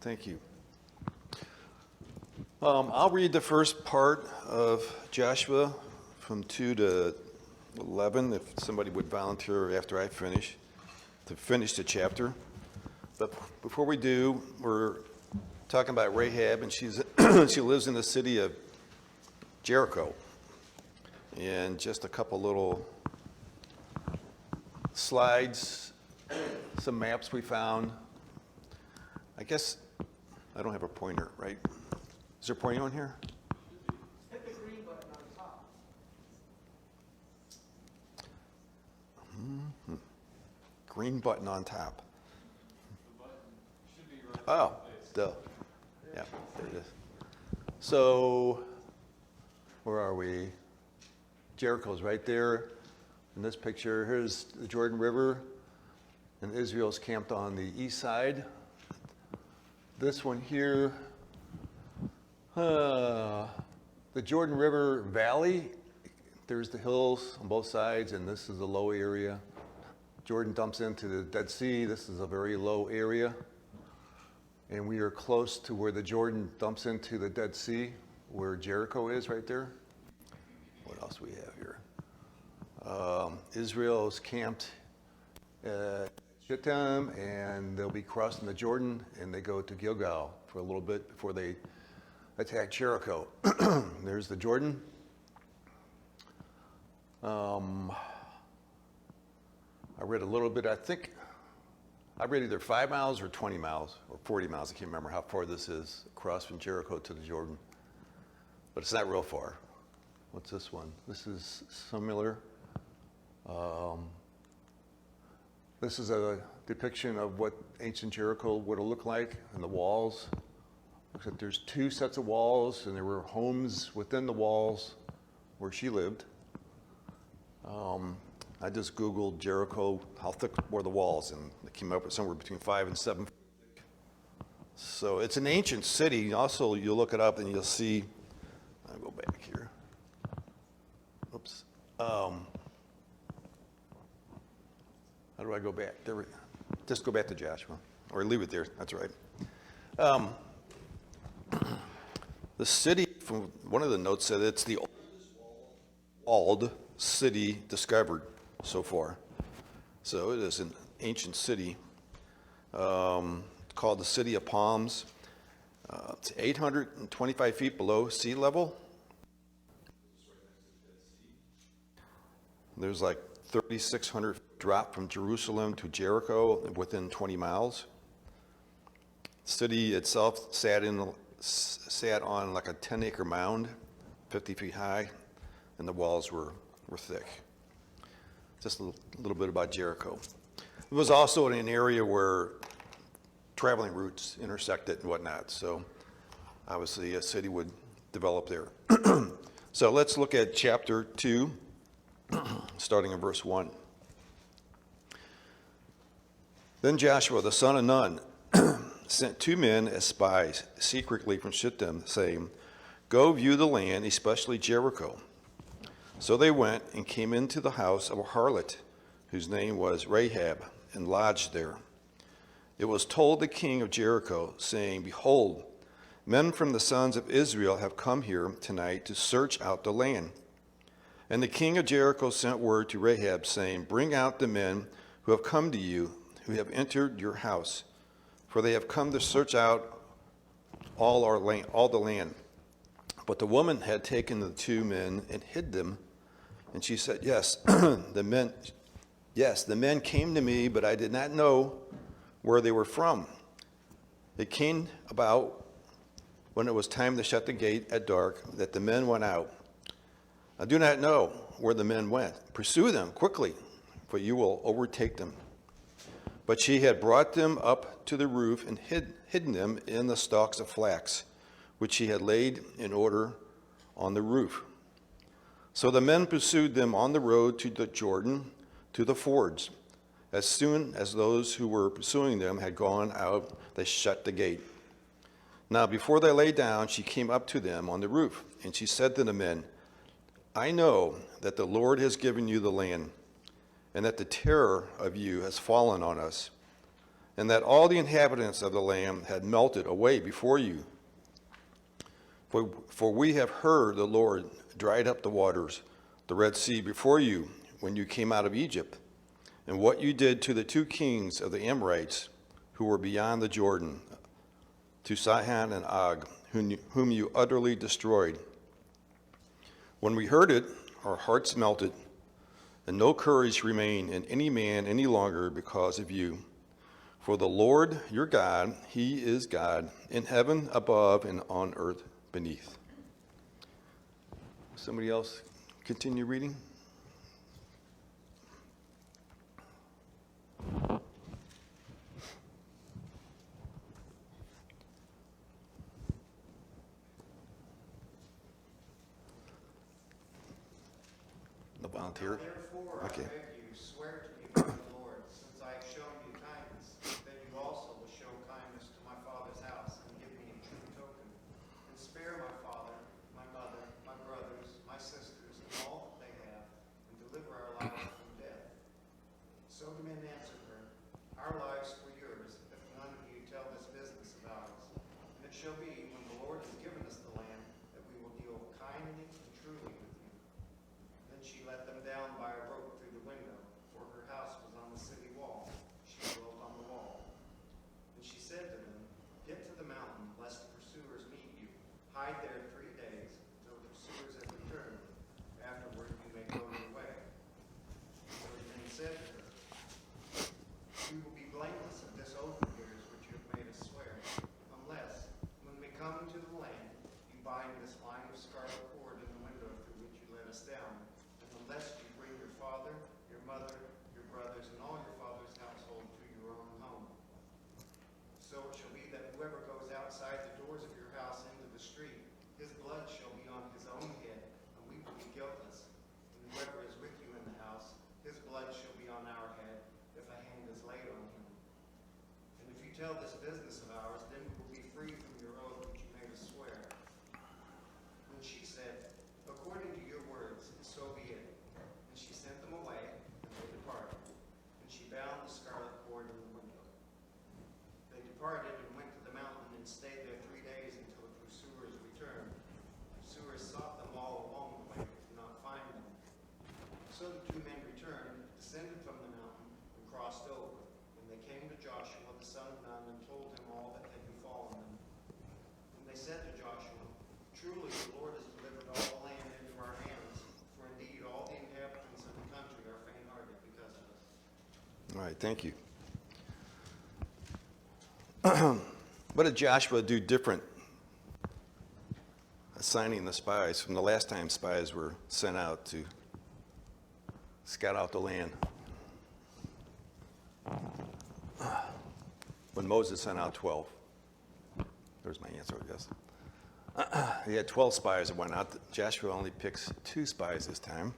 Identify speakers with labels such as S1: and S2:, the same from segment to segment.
S1: Thank you. I'll read the first part of Joshua from 2 to 11, if somebody would volunteer after I finish, to finish the chapter. But before we do, we're talking about Rahab, and she lives in the city of Jericho. And just a couple little slides, some maps we found. I guess I don't have a pointer, right? Is there a pointer on here?
S2: Hit the green button on top.
S1: Mm-hmm. Green button on top.
S3: The button should be right
S1: Oh, duh. Yeah, there it is. So, where are we? Jericho's right there in this picture. Here's the Jordan River, and Israel's camped on the east side. This one here, the Jordan River Valley, there's the hills on both sides, and this is a low area. Jordan dumps into the Dead Sea. This is a very low area. And we are close to where the Jordan dumps into the Dead Sea, where Jericho is right there. What else do we have here? Israel is camped at Shittim, and they'll be crossing the Jordan, and they go to Gilgal for a little bit before they attack Jericho. There's the Jordan. I read a little bit. I think I read either 5 miles or 20 miles or 40 miles. I can't remember how far this is across from Jericho to the Jordan, but it's not real far. What's this one? This is similar. This is a depiction of what ancient Jericho would have looked like, and the walls. Looks like there's 2 sets of walls, and there were homes within the walls where she lived. I just Googled Jericho, how thick were the walls, and it came up with somewhere between 5 and 7 feet thick. So it's an ancient city. Also, you'll look it up and you'll see, I'll go back here. Oops. How do I go back? There, just go back to Joshua, or leave it there. That's right. The city, from one of the notes said it's the oldest walled city discovered so far. So it is an ancient city called the City of Palms. It's 825 feet below sea level. There's like 3,600 drop from Jerusalem to Jericho within 20 miles. The city itself sat on like a 10-acre mound, 50 feet high, and the walls were thick. Just a little bit about Jericho. It was also in an area where traveling routes intersected and whatnot, so obviously a city would develop there. So let's look at chapter 2, starting in verse 1. Then Joshua, the son of Nun, sent 2 men as spies secretly from Shittim, saying, "Go view the land, especially Jericho." So they went and came into the house of a harlot, whose name was Rahab, and lodged there. It was told the king of Jericho, saying, "Behold, men from the sons of Israel have come here tonight to search out the land." And the king of Jericho sent word to Rahab, saying, "Bring out the men who have come to you, who have entered your house, for they have come to search out all the land." But the woman had taken the 2 men and hid them, and she said, Yes, the men came to me, but I did not know where they were from. It came about when it was time to shut the gate at dark that the men went out. I do not know where the men went. Pursue them quickly, for you will overtake them. But she had brought them up to the roof and hidden them in the stalks of flax, which she had laid in order on the roof. So the men pursued them on the road to the Jordan, to the fords. As soon as those who were pursuing them had gone out, they shut the gate. Now before they lay down, she came up to them on the roof, and she said to the men, "I know that the Lord has given you the land, and that the terror of you has fallen on us, and that all the inhabitants of the land had melted away before you. For we have heard the Lord dried up the waters, the Red Sea, before you when you came out of Egypt, and what you did to the two kings of the Amorites who were beyond the Jordan, to Sihon and Og, whom you utterly destroyed. When we heard it, our hearts melted, and no courage remained in any man any longer because of you. For the Lord your God, he is God, in heaven above and on earth beneath. Somebody else continue reading? The volunteer?
S4: Therefore,
S1: Okay.
S4: I beg you, swear to me by the Lord, since I have shown you kindness, that you also will show kindness to my father's house, and give me a true token, and spare my father, my mother, my brothers, my sisters, and all that they have, and deliver our lives from death. So the men answered her, our lives for yours, if none of you tell this business of ours. And it shall be, when the Lord has given us the land, that we will deal kindly and truly with you. Then she let them down by a rope through the window, for her house was on the city wall. She dwelt on the wall. And she said to them, get to the mountain, lest the pursuers meet you. Hide there 3 days, till the pursuers have returned. Afterward you may go your way. So the men said to her, we will be blameless of this oath of yours which you have made us swear, unless, when we come into the land, you bind this line of scarlet cord in the window through which you let us down, and unless you bring your father, your mother, your brothers, and all your father's household to your own home. So it shall be that whoever goes outside the doors of your house into the street, his blood shall be on his own head, and we will be guiltless. And whoever is with you in the house, his blood shall be on our head, if a hand is laid on him. And if you tell this business of ours, then we will be free from your oath which you made us swear. And she said, according to your words, so be it. And she sent them away, and they departed. And she bound the scarlet cord in the window. They departed and went to the mountain and stayed there 3 days until the pursuers returned. The pursuers sought them all along the way, but did not find them. So the 2 men returned, descended from the mountain, and crossed over. And they came to Joshua the son of Nun and told him all that had befallen them. And they said to Joshua, truly the Lord has delivered all the land into our hands, for indeed all the inhabitants of the country are faint-hearted because of us.
S1: All right, thank you. What did Joshua do different assigning the spies from the last time spies were sent out to scout out the land? When Moses sent out 12. There's my answer, I guess. He had 12 spies that went out. Joshua only picks 2 spies this time.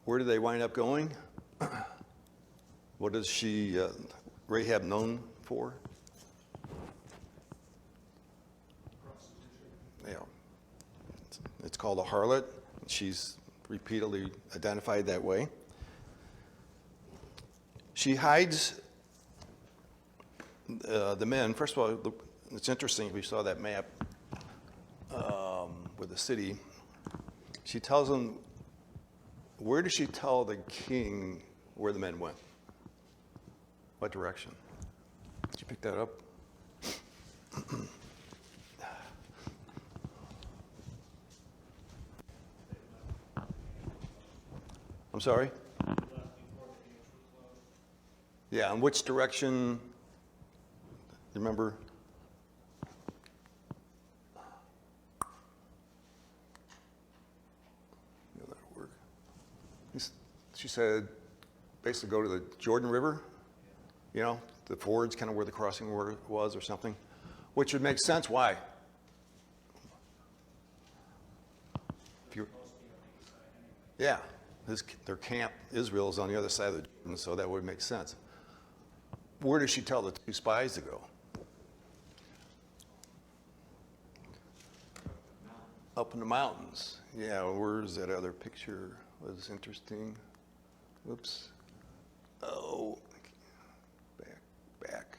S1: Where did they wind up going? What is Rahab known for? Yeah. It's called a harlot. She's repeatedly identified that way. She hides the men. First of all, it's interesting, we saw that map with the city. She tells them, where does she tell the king where the men went? What direction? Did you pick that up? I'm sorry? Yeah, and which direction? Remember? That'll work. She said, basically go to the Jordan River. You know, the ford's kind of where the crossing was or something, which would make sense. Why? Yeah, their camp, Israel, is on the other side of the Jordan, so that would make sense. Where does she tell the 2 spies to go? Up in the mountains. Yeah, where's that other picture? Was interesting. whoops. Oh, back.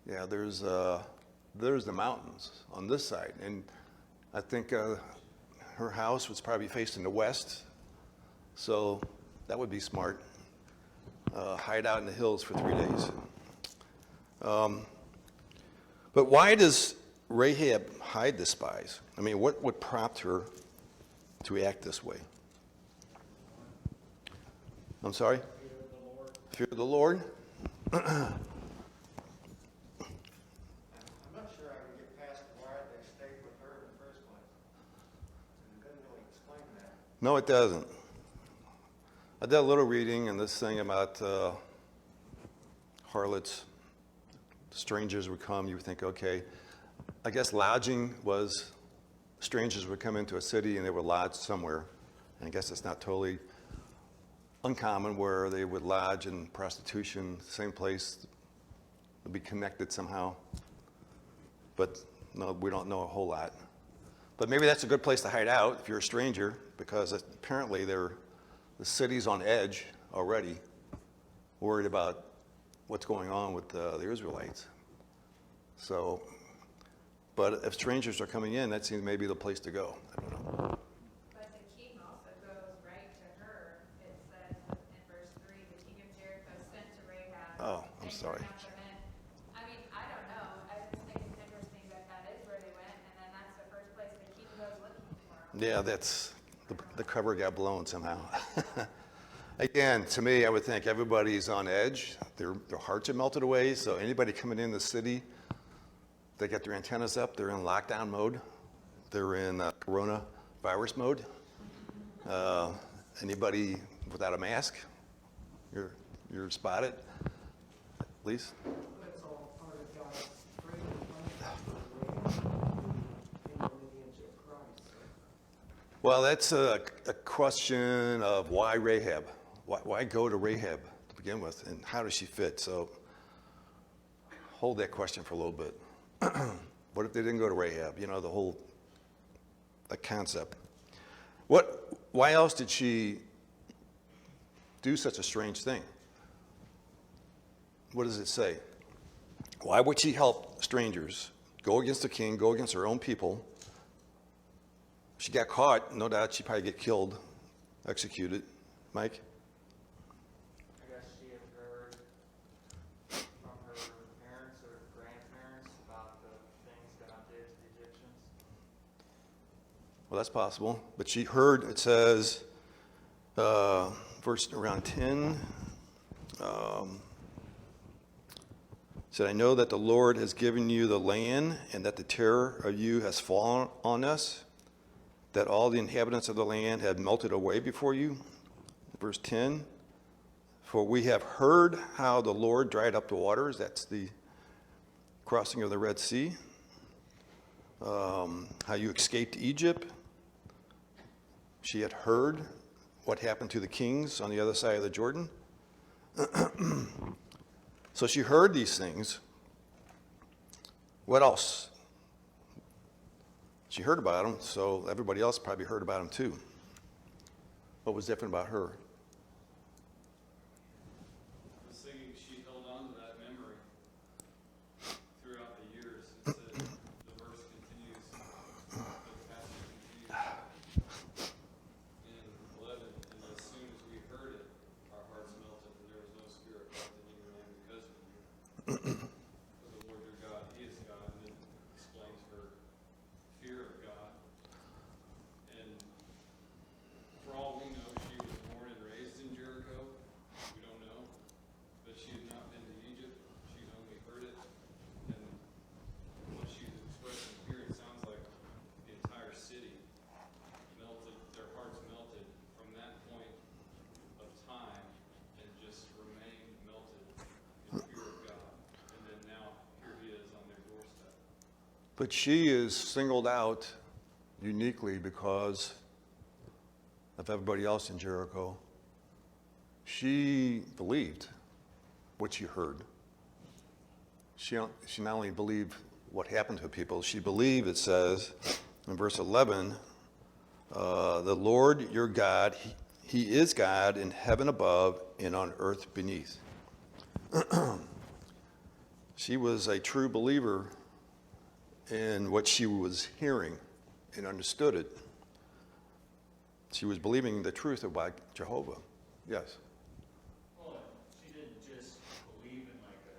S1: Yeah, there's the mountains on this side. And I think her house was probably facing the west. So that would be smart. Hide out in the hills for 3 days. But why does Rahab hide the spies? I mean, what would prompt her to act this way? I'm sorry? Fear of the Lord.
S4: I'm not sure I can get past why they stayed with her in the first place. And it doesn't really explain that.
S1: No, it doesn't. I did a little reading in this thing about harlots. Strangers would come. You would think, okay, I guess lodging was strangers would come into a city and they would lodge somewhere. And I guess it's not totally uncommon where they would lodge in prostitution, same place, would be connected somehow. But no, we don't know a whole lot. But maybe that's a good place to hide out if you're a stranger, because apparently the city's on edge already, worried about what's going on with the Israelites. So, but if strangers are coming in, that seems maybe the place to go. I don't know.
S5: But the king also goes right to her. It says in verse 3, the king of Jericho sent to Rahab.
S1: Oh, I'm
S5: and
S1: sorry.
S5: brought them in. I mean, I don't know. I just think it's interesting that that is where they went, and then that's the first place the king goes looking for them.
S1: Yeah, that's the cover got blown somehow. Again, to me, I would think everybody's on edge. Their hearts are melted away. So anybody coming in the city, they got their antennas up. They're in lockdown mode. They're in coronavirus mode. Anybody without a mask, you're spotted. At least.
S2: That's all part of God's great punishment in the lineage of Christ.
S1: Well, that's a question of why Rahab. Why go to Rahab to begin with, and how does she fit? So hold that question for a little bit. What if they didn't go to Rahab? You know, the concept. Why else did she do such a strange thing? What does it say? Why would she help strangers, go against the king, go against her own people? She got caught, no doubt she'd probably get killed, executed. Mike?
S3: I guess she had heard from her parents or grandparents about the things God did to the Egyptians.
S1: Well, that's possible. But she heard, it says, verse around 10, said, I know that the Lord has given you the land and that the terror of you has fallen on us, that all the inhabitants of the land have melted away before you. Verse 10, for we have heard how the Lord dried up the waters. That's the crossing of the Red Sea. How you escaped Egypt. She had heard what happened to the kings on the other side of the Jordan. So she heard these things. What else? She heard about them, so everybody else probably heard about them too. What was different about her?
S3: I was thinking she held on to that memory throughout the years. It said, the verse continues, the passage continues in 11, and as soon as we heard it, our hearts melted, and there was no spirit left in any man because of you. For the Lord your God, He is God, and it explains her fear of God. And for all we know, she was born and raised in Jericho. We don't know. But she had not been to Egypt. She's only heard it. And what she's expressing here, it sounds like the entire city melted, their hearts melted from that point of time and just remained melted in fear of God. And then now, here He is on their doorstep.
S1: But she is singled out uniquely because of everybody else in Jericho. She believed what she heard. She not only believed what happened to people, she believed, it says in verse 11, the Lord your God, He is God in heaven above and on earth beneath. She was a true believer in what she was hearing and understood it. She was believing the truth about Jehovah. Yes.
S6: Well, she didn't just believe in like a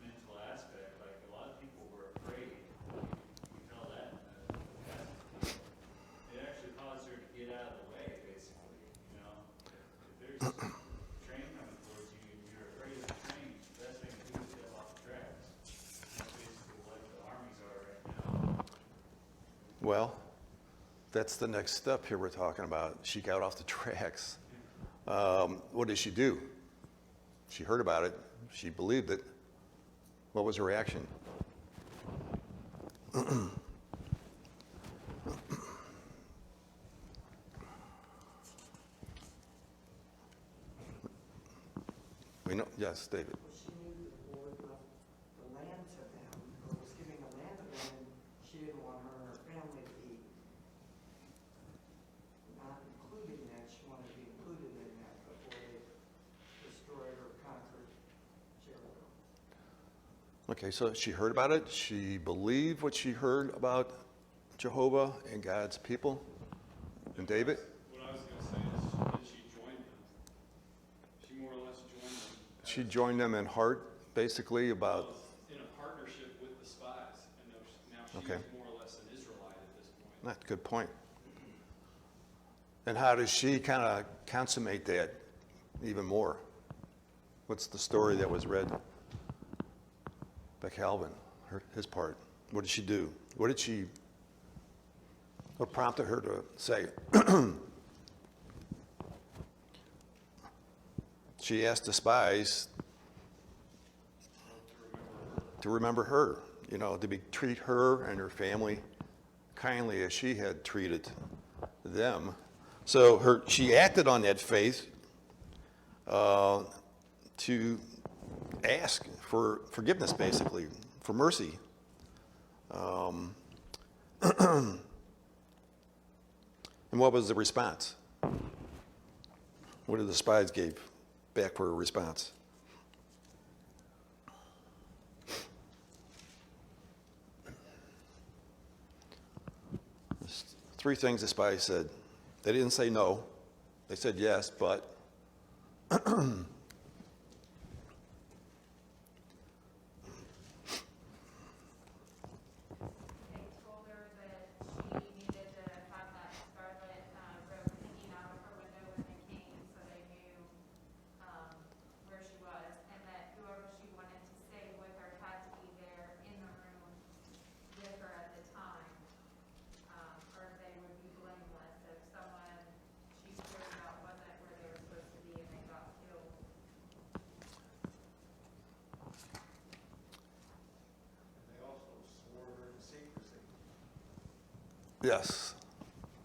S6: mental aspect. Like a lot of people were afraid. You tell that. It actually caused her to get out of the way, basically. You know, if there's a train coming towards you and you're afraid of the train, the best thing to do is get off the tracks. That's basically what the armies are right now.
S1: Well, that's the next step here we're talking about. She got off the tracks. What did she do? She heard about it. She believed it. What was her reaction? We know. Yes, David.
S2: Well, she knew that the Lord left the land to them, or was giving the land to them, and she didn't want her and her family to be not included in that. She wanted to be included in that before they destroyed or conquered Jericho.
S1: Okay, so she heard about it. She believed what she heard about Jehovah and God's people and David.
S3: What I was going to say is that she joined them. She more or less joined them.
S1: She joined them in heart, basically, about.
S3: In a partnership with the spies. And now she
S1: Okay.
S3: is more or less an Israelite at this point.
S1: That's a good point. And how does she kind of consummate that even more? What's the story that was read by Calvin, his part? What did she do? What prompted her to say? She asked the spies to remember her, to treat her and her family kindly as she had treated them. So she acted on that faith to ask for forgiveness, basically, for mercy. And what was the response? What did the spies give back for a response? There's three things the spies said. They didn't say no. They said yes, but
S5: They told her that she needed to have that scarlet robe hanging out of her window when they came, so they knew where she was, and that whoever she wanted to stay with her had to be there in the room with her at the time, or they would be blameless if someone she cared about wasn't where they were supposed to be and they got killed.
S4: And they also swore her to secrecy.
S1: yes,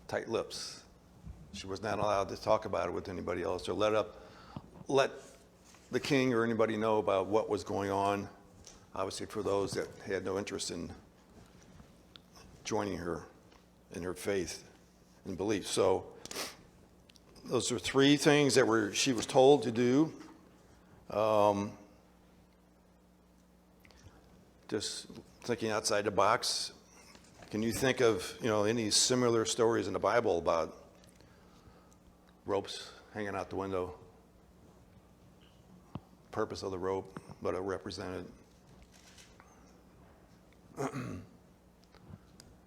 S1: tight lips. She was not allowed to talk about it with anybody else or let the king or anybody know about what was going on, obviously for those that had no interest in joining her in her faith and belief. So those are three things that she was told to do. Just thinking outside the box, can you think of any similar stories in the Bible about ropes hanging out the window? Purpose of the rope, what it represented. I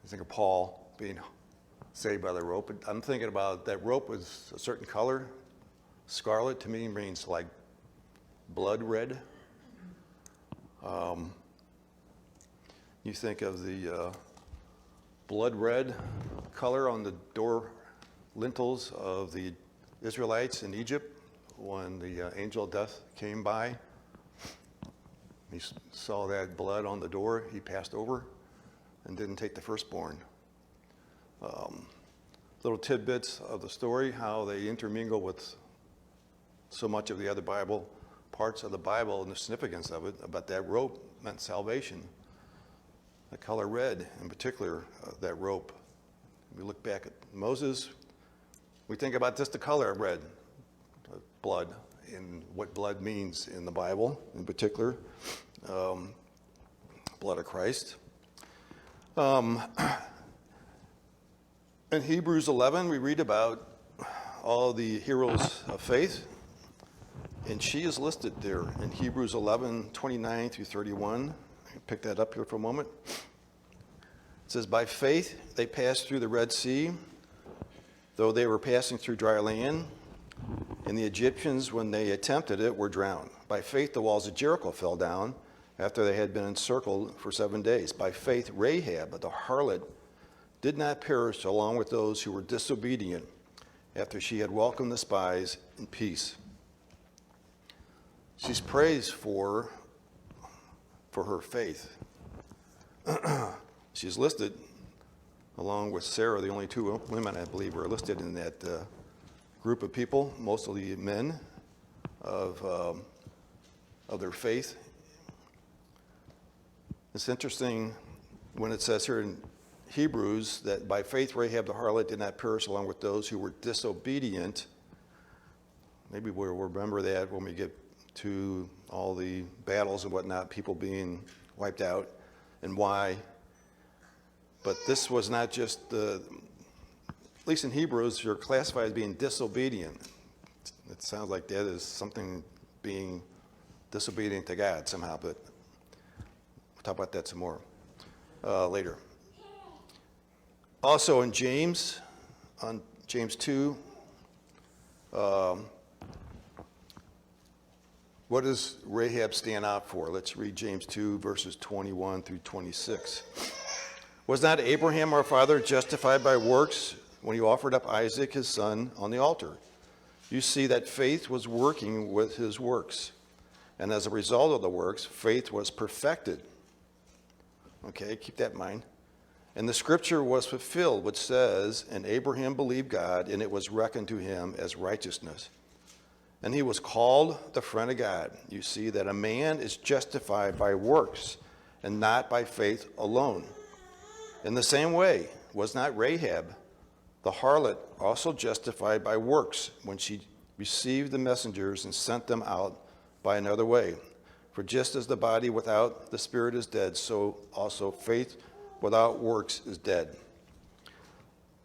S1: think of Paul being saved by the rope. I'm thinking about that rope was a certain color. Scarlet to me means like blood red. You think of the blood red color on the door lintels of the Israelites in Egypt when the angel of death came by. He saw that blood on the door. He passed over and didn't take the firstborn. Little tidbits of the story, how they intermingle with so much of the other Bible, parts of the Bible, and the significance of it, about that rope meant salvation. The color red, in particular, that rope. We look back at Moses, We think about just the color of red, blood, and what blood means in the Bible, in particular, blood of Christ. In Hebrews 11, we read about all the heroes of faith, and she is listed there in Hebrews 11, 29 through 31. Pick that up here for a moment. It says, by faith they passed through the Red Sea, though they were passing through dry land, and the Egyptians, when they attempted it, were drowned. By faith the walls of Jericho fell down after they had been encircled for 7 days. By faith Rahab, the harlot, did not perish along with those who were disobedient after she had welcomed the spies in peace. She's praised for her faith. She's listed along with Sarah, the only two women I believe were listed in that group of people, mostly men of their faith. It's interesting when it says here in Hebrews that by faith Rahab the harlot did not perish along with those who were disobedient. Maybe we'll remember that when we get to all the battles and whatnot, people being wiped out and why. But this was not just at least in Hebrews, you're classified as being disobedient. It sounds like that is something being disobedient to God somehow, but we'll talk about that some more later. Also in James, on James 2, what does Rahab stand out for? Let's read James 2, verses 21 through 26. Was not Abraham our father justified by works when he offered up Isaac his son on the altar? You see that faith was working with his works. And as a result of the works, faith was perfected. Okay, keep that in mind. And the scripture was fulfilled, which says, and Abraham believed God, and it was reckoned to him as righteousness. And he was called the friend of God. You see that a man is justified by works and not by faith alone. In the same way, was not Rahab, the harlot, also justified by works when she received the messengers and sent them out by another way? For just as the body without the spirit is dead, so also faith without works is dead.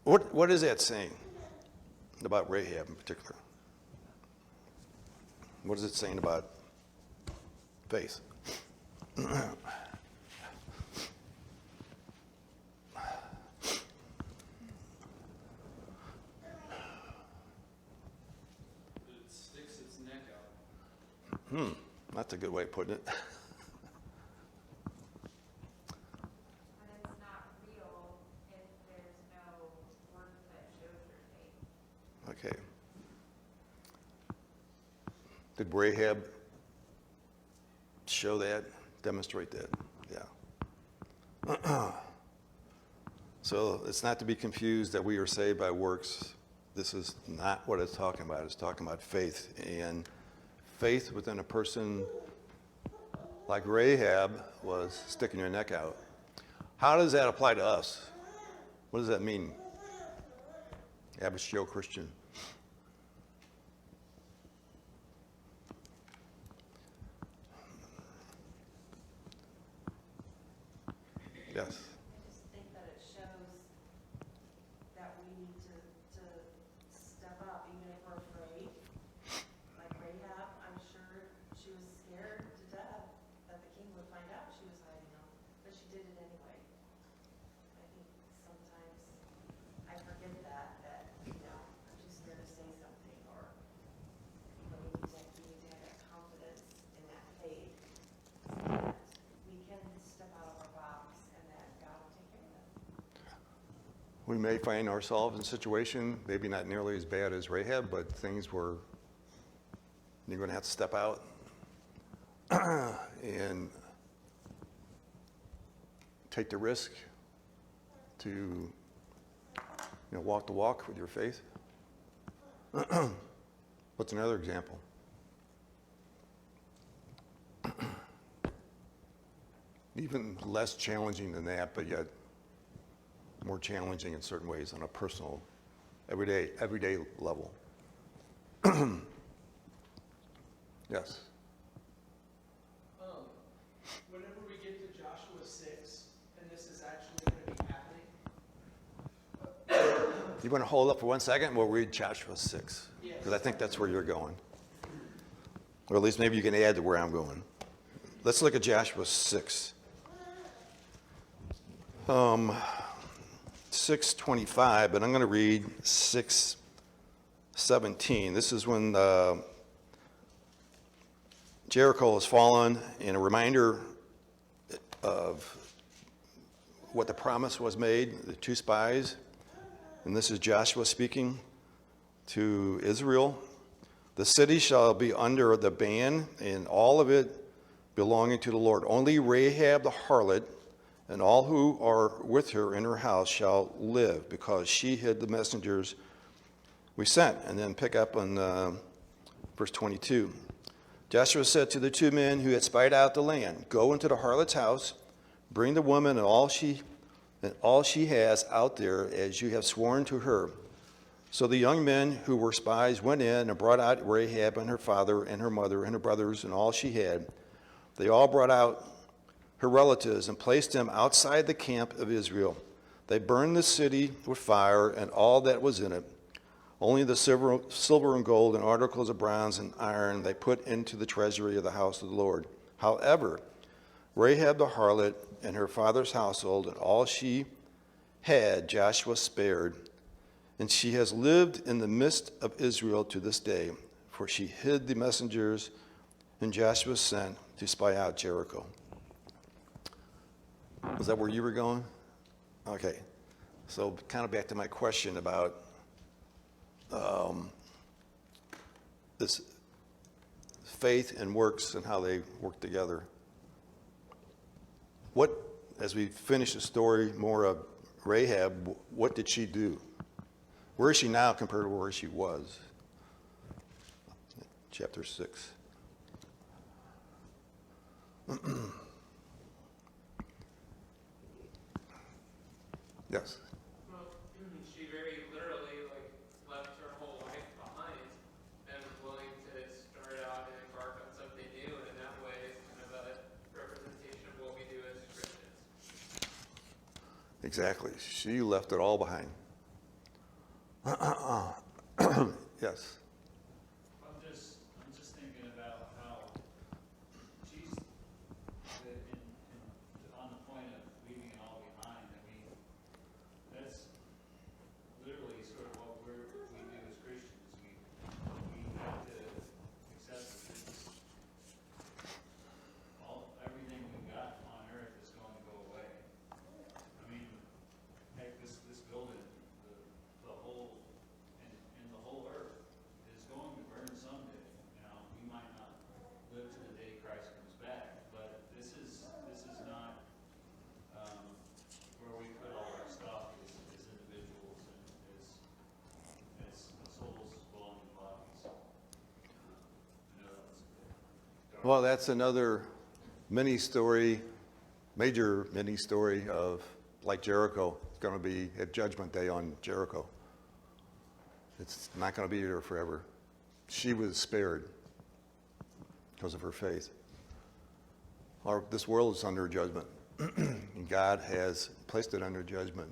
S1: What is that saying about Rahab in particular? What is it saying about faith?
S3: It sticks its neck out.
S1: That's a good way of putting it.
S5: But it's not real if there's no work that shows your faith.
S1: Okay. Did Rahab show that, demonstrate that? Yeah. So it's not to be confused that we are saved by works. This is not what it's talking about. It's talking about faith. And faith within a person like Rahab was sticking your neck out. How does that apply to us? What does that mean? Average Joe Christian. Yes.
S2: I just think that it shows that we need to step up, even if we're afraid. Like Rahab, I'm sure she was scared to death that the king would find out she was hiding them, but she did it anyway. I think sometimes I forget that I'm too scared to say something, or we need to have that confidence in that faith that we can step out of our box and that God will take care of it.
S1: We may find ourselves in a situation, maybe not nearly as bad as Rahab, but things where you're going to have to step out and take the risk to walk the walk with your faith. What's another example? Even less challenging than that, but yet more challenging in certain ways on a personal everyday level. Yes.
S7: Whenever we get to Joshua 6, and this is actually going to be happening,
S1: You want to hold up for 1 second? We'll read Joshua 6, because I think that's where you're going. Or at least maybe you can add to where I'm going. Let's look at Joshua 6. 6:25, but I'm going to read 6:17. This is when Jericho has fallen, and a reminder of what the promise was made, the two spies. And this is Joshua speaking to Israel. The city shall be under the ban, and all of it belonging to the Lord. Only Rahab the harlot and all who are with her in her house shall live, because she hid the messengers we sent. And then pick up on verse 22. Joshua said to the two men who had spied out the land, "Go into the harlot's house, bring the woman and all she has out there, as you have sworn to her." So the young men who were spies went in and brought out Rahab and her father and her mother and her brothers and all she had. They all brought out her relatives and placed them outside the camp of Israel. They burned the city with fire and all that was in it. Only the silver and gold and articles of bronze and iron they put into the treasury of the house of the Lord. However, Rahab the harlot and her father's household and all she had Joshua spared, and she has lived in the midst of Israel to this day, for she hid the messengers whom Joshua sent to spy out Jericho. Was that where you were going? Okay. So kind of back to my question about this faith and works and how they work together. What, as we finish the story more of Rahab, what did she do? Where is she now compared to where she was? Chapter 6. Yes.
S8: Well, she very literally left her whole life behind and was willing to start out and embark on something new, and in that way it's kind of a representation of what we do as Christians.
S1: Exactly. She left it all behind. Yes.
S6: I'm just thinking about how she's on the point of leaving it all behind. I mean, that's literally sort of what we do as Christians. We have to accept that everything we've got on earth is going to go away. I mean, heck, this building, the whole and the whole earth is going to burn someday. You know, we might not live to the day Christ comes back, but this is not where we put all our stuff as individuals and as souls as well as bodies. I know that's dark.
S1: Well, that's another major mini story of, like Jericho. It's going to be at Judgment Day on Jericho. It's not going to be here forever. She was spared because of her faith. This world is under judgment, and God has placed it under judgment.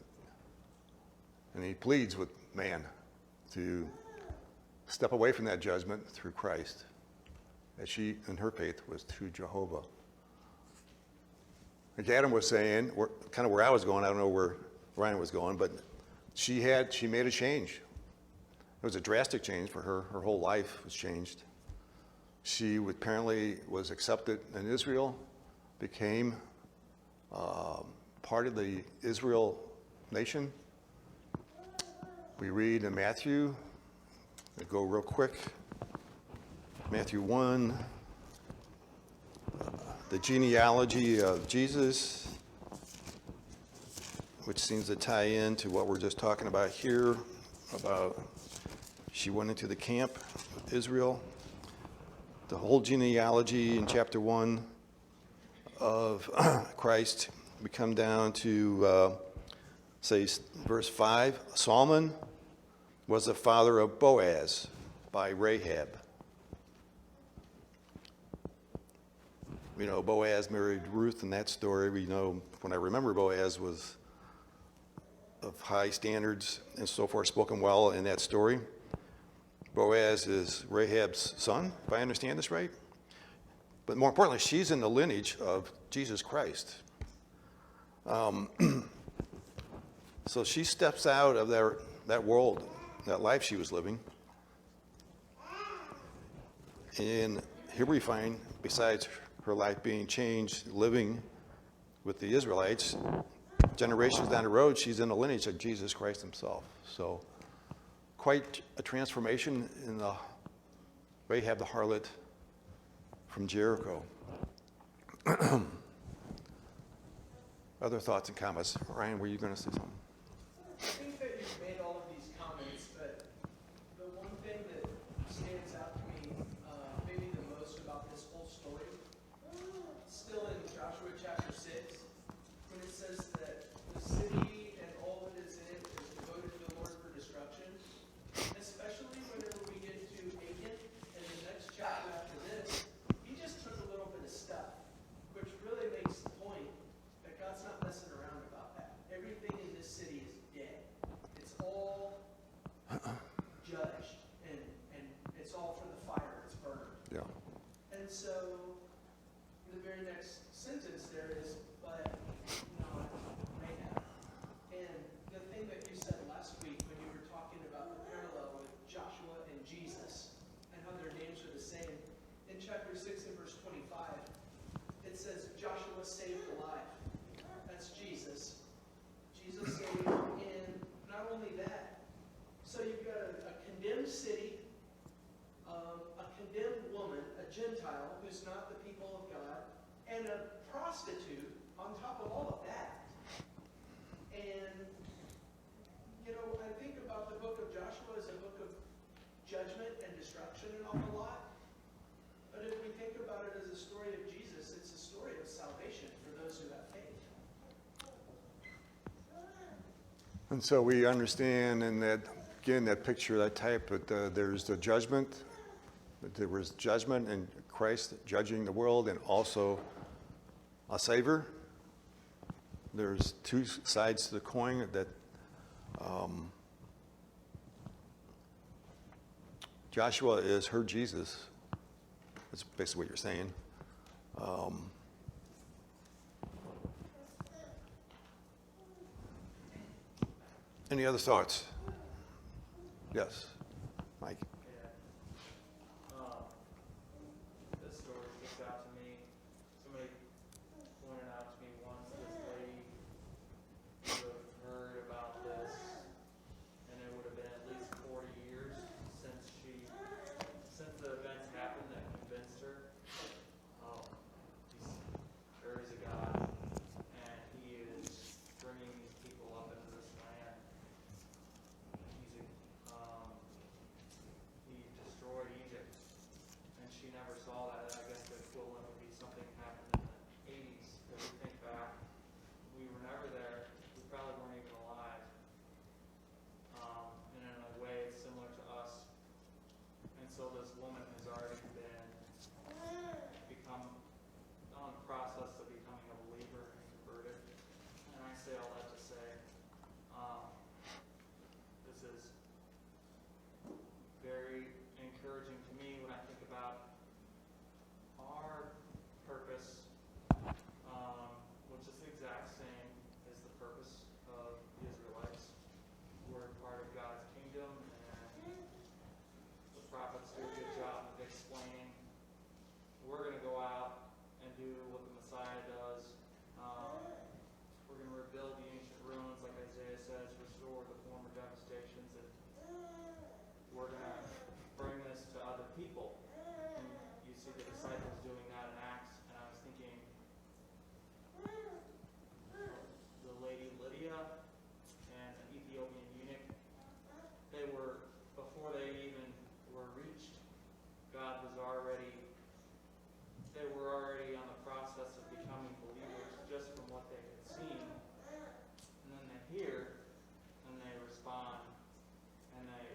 S1: And he pleads with man to step away from that judgment through Christ, as she, in her faith, was through Jehovah. Like Adam was saying, kind of where I was going, I don't know where Ryan was going, but she made a change. It was a drastic change for her. Her whole life was changed. She apparently was accepted in Israel, became part of the Israel nation. We read in Matthew, I go real quick, Matthew 1, the genealogy of Jesus, which seems to tie into what we're just talking about here, about she went into the camp with Israel. The whole genealogy in chapter 1 of Christ. We come down to, say, verse 5. Solomon was the father of Boaz by Rahab. You know, Boaz married Ruth in that story. We know, when I remember, Boaz was of high standards and so forth, spoken well in that story. Boaz is Rahab's son, if I understand this right. But more importantly, she's in the lineage of Jesus Christ. So she steps out of that world, that life she was living. And here we find, besides her life being changed, living with the Israelites, generations down the road, she's in the lineage of Jesus Christ himself. So quite a transformation in the Rahab the harlot from Jericho. Other thoughts and comments? Ryan, were you going to say something?
S7: I think that you've made all of these comments, but the one thing that stands out to me maybe the most about this whole story, still in Joshua chapter 6, when it says that the city and all that is in it is devoted to the Lord for destruction, especially whenever we get to Achan and the next chapter after this, he just took a little bit of stuff, which really makes the point that God's not messing around about that. Everything in this city is dead. It's all judged, and it's all for the fire. It's burned.
S1: Yeah.
S7: And so the very next sentence there is, but not Rahab. And the thing that you said last week when you were talking about the parallel with Joshua and Jesus and how their names are the same, in chapter 6 and verse 25, it says Joshua saved a life. That's Jesus. Jesus saved, and not only that, so you've got a condemned city, a condemned woman, a Gentile who's not the people of God, and a prostitute on top of all of that. And, you know, I think about the book of Joshua as a book of judgment and destruction an awful lot. But if we think about it as a story of Jesus, it's a story of salvation for those who have faith.
S1: And so we understand in that, again, that picture, that type, that there's the judgment, that there was judgment and Christ judging the world, and also a Savior. There's two sides to the coin that Joshua is her Jesus. That's basically what you're saying. Any other thoughts? Yes, Mike.
S9: This story sticks out to me. Somebody pointed out to me once this lady would have heard about this, and it would have been at least 40 years since the events happened that convinced her. There is a God, and He is bringing these people up into this land. He destroyed Egypt, and she never saw that. I guess the equivalent would be something happened in the 80s. If we think back, we were never there. We probably weren't even alive. And in a way, it's similar to us. And so this woman has already become on the process of becoming a believer and converted. And I say all that to say, this is very encouraging to me when I think about our purpose, which is the exact same as the purpose of the Israelites. We're part of God's kingdom, and the prophets do a good job of explaining we're going to go out and do what the Messiah does. We're going to rebuild the ancient ruins, like Isaiah says, restore the former devastations, and we're going to bring this to other people. And you see the disciples doing that in Acts, and I was thinking, the lady Lydia and an Ethiopian eunuch, they were, before they even were reached, they were already on the process of becoming believers just from what they had seen. And then they hear, and they respond, and they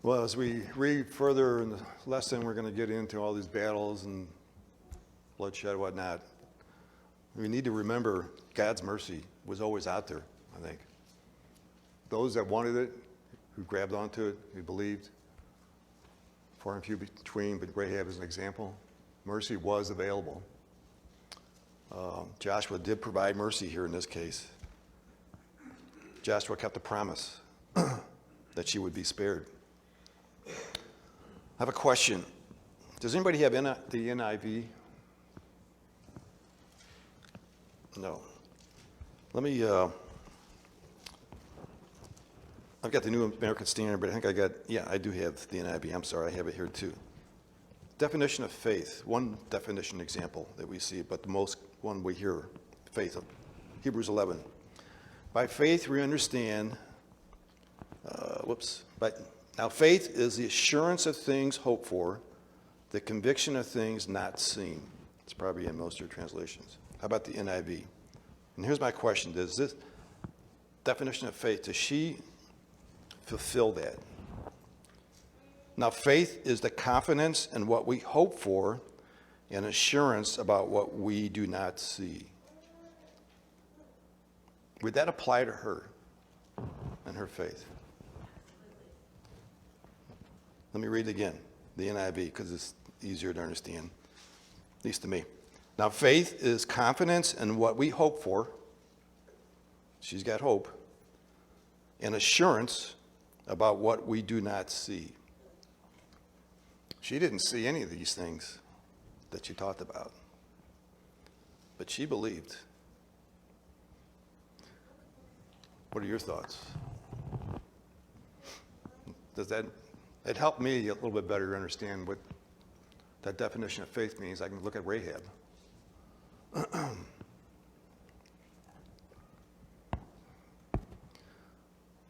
S1: Well, as we read further in the lesson, we're going to get into all these battles and bloodshed and whatnot. We need to remember God's mercy was always out there, I think. Those that wanted it, who grabbed onto it, who believed, far and few between, but Rahab is an example. Mercy was available. Joshua did provide mercy here in this case. Joshua kept the promise that she would be spared. I have a question. Does anybody have the NIV? No. Let me, I've got the New American Standard, but I think I do have the NIV. I'm sorry, I have it here too. Definition of faith. One definition example that we see, but the most one we hear, faith. Hebrews 11. By faith we understand, now faith is the assurance of things hoped for, the conviction of things not seen. It's probably in most of your translations. How about the NIV? And here's my question. Does this definition of faith, does she fulfill that? Now, faith is the confidence in what we hope for and assurance about what we do not see. Would that apply to her and her faith? Let me read it again, the NIV, because it's easier to understand, at least to me. Now, faith is confidence in what we hope for. She's got hope. And assurance about what we do not see. She didn't see any of these things that she talked about. But she believed. What are your thoughts? It helped me a little bit better to understand what that definition of faith means. I can look at Rahab.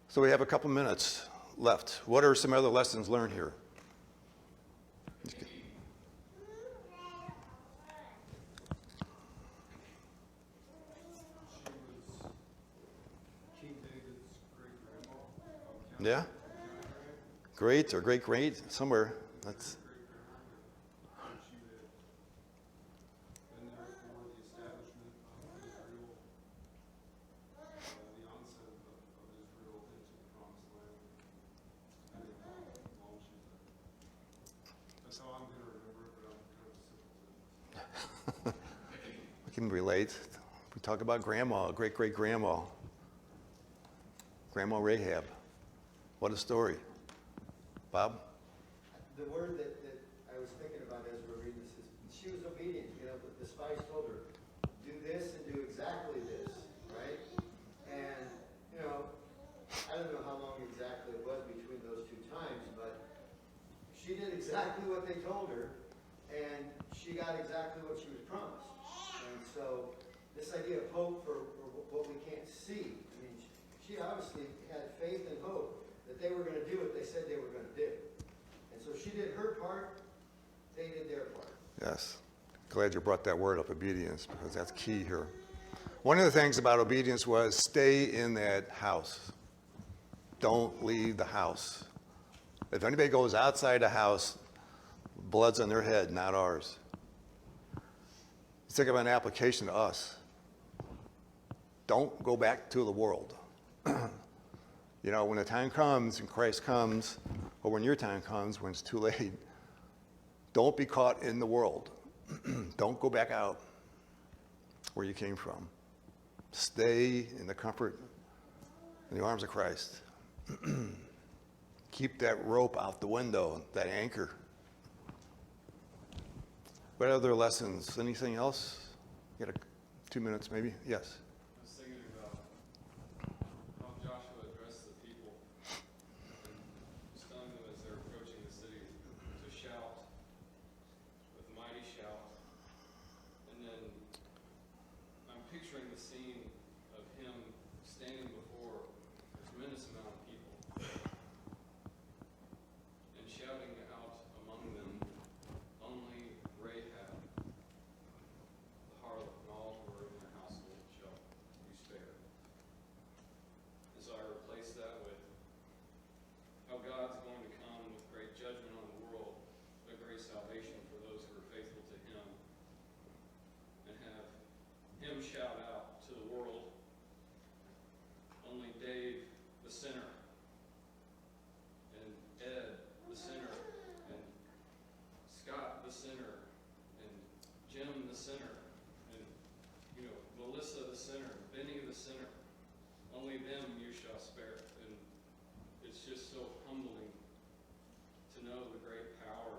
S1: So we have a couple minutes left. What are some other lessons learned here?
S3: King David's great-grandma.
S1: Yeah? Great or great, somewhere. That's
S3: Great-grandmother. She had been there for the establishment of Israel, the onset of Israel into the Promised Land. I don't know how long she was there. That's how I'm going to remember it, but I'm kind of simple.
S1: I can relate. We talk about grandma, great-great-grandma. Grandma Rahab. What a story. Bob?
S4: The word that I was thinking about as we're reading this is, she was obedient. You know, the spies told her, do this and do exactly this, right? And, you know, I don't know how long exactly it was between those two times, but she did exactly what they told her, and she got exactly what she was promised. And so this idea of hope for what we can't see, I mean, she obviously had faith and hope that they were going to do what they said they were going to do. And so she did her part, they did their part.
S1: Yes. Glad you brought that word up, obedience, because that's key here. One of the things about obedience was stay in that house. Don't leave the house. If anybody goes outside the house, blood's on their head, not ours. Think of an application to us. Don't go back to the world. You know, when the time comes and Christ comes, or when your time comes, when it's too late, don't be caught in the world. Don't go back out where you came from. Stay in the comfort, in the arms of Christ. Keep that rope out the window, that anchor. What other lessons? Anything else? You got 2 minutes maybe? Yes.
S3: I was thinking about how Joshua addressed the people and was telling them as they're approaching the city to shout with a mighty shout. And then I'm picturing the scene of him standing before a tremendous amount of people and shouting out among them, only Rahab, the harlot, and all who were in their household shall them you shall spare. And it's just so humbling to know the great power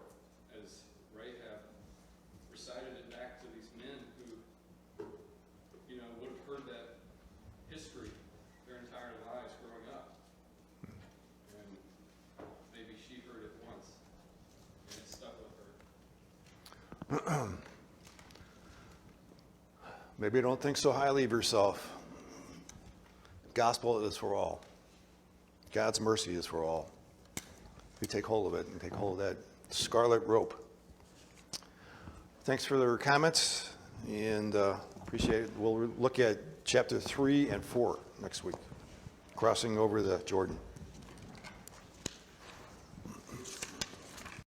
S3: as Rahab recited it back to these men who, would have heard that history their entire lives growing up. And maybe she heard it once, and it stuck with her.
S1: Maybe don't think so highly of yourself. Gospel is for all. God's mercy is for all. We take hold of it and take hold of that scarlet rope. Thanks for their comments, and appreciate it. We'll look at chapter 3 and 4 next week, crossing over the Jordan.